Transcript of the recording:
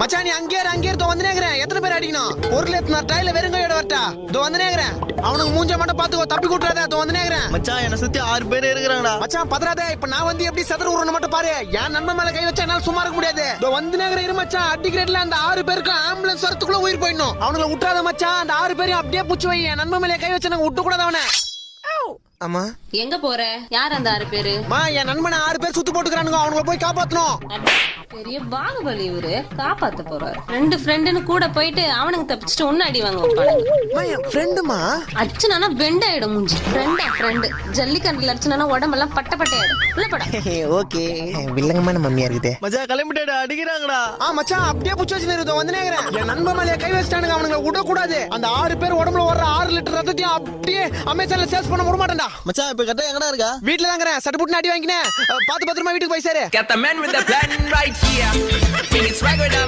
மச்சான் நீ அங்கே வந்துனேங்கறேன். எத்தனை பேர் அடிக்கணும்? பொருள் எத்தனை ட்ரைல வெறுங்கையோட வரட்டா? இதோ வந்துனேங்கறேன். அவனுக்கு மூஞ்ச மட்டும் பாத்துக்கோ, தப்பி கூட்றாத. இதோ வந்துனேங்கறேன். மச்சான் என்ன சுத்தி 6 பேர் இருக்காங்கடா. மச்சான் பதறாதே. இப்ப நான் வந்து எப்படி சதுர உருன்னு மட்டும் பாரு. என் நண்பன் மேல கை வச்சா என்னால சும்மா இருக்க முடியாது. இதோ வந்துனேங்கறேன். இரு மச்சான், அடிக்கிறேட்ல அந்த 6 பேருக்கும் ஆம்புலன்ஸ் வரதுக்குள்ள உயிர் போயிடணும். அவனுங்களை விட்டுறாத மச்சான். அந்த 6 பேரையும் அப்படியே புடிச்சு வை. என் நண்பன் மேல கை வச்சா நாங்க விட்டு கூடாது அவனை. அம்மா எங்க போற? யார் அந்த 6 பேரு? என் நண்பனை 6 பேர் சுத்து போட்டுக்கிறானுங்க. அவங்கள போய் காப்பாத்தணும். பெரிய பாகுபலி இவரு, காப்பாத்த போறாரு. 2 ஃப்ரெண்டுன்னு கூட போயிட்டு அவனுக்கு தப்பிச்சுட்டு ஒன்னு அடி வாங்க ஃப்ரெண்டுமா அச்சுனா பெண்ட் ஆயிடும் மூஞ்சி. ஃப்ரெண்டு ஜல்லிக்கண்டுல அடிச்சுனா உடம்பெல்லாம் பட்ட பட்டையாயிடும். இல்ல படா. ஓகே வில்லங்கமான மம்மியா இருக்குது. மச்சான் கிளம்பிட்டேடா, அடிக்கிறாங்கடா. மச்சான் அப்படியே புடிச்சு வச்சுட்டு வந்துனேங்கறேன். என் நண்பன் மேல கை வச்சிட்டானுங்க. அவனுங்களை விட கூடாது. அந்த 6 பேர் உடம்புல வர்ற 6 லிட்டர் ரத்தத்தையும் அப்படியே அமேசான்ல சேல்ஸ் பண்ண விட மாட்டேன்டா. மச்சான் இப்ப கரெக்டா எங்கடா இருக்கா? வீட்ல தான் இருக்கறேன். சட்டு புட்டு அடி வாங்கினேன். பாத்து பத்திரமா வீட்டுக்கு போய் சேரு. Got the man with the plan right here. Bring it swagger down.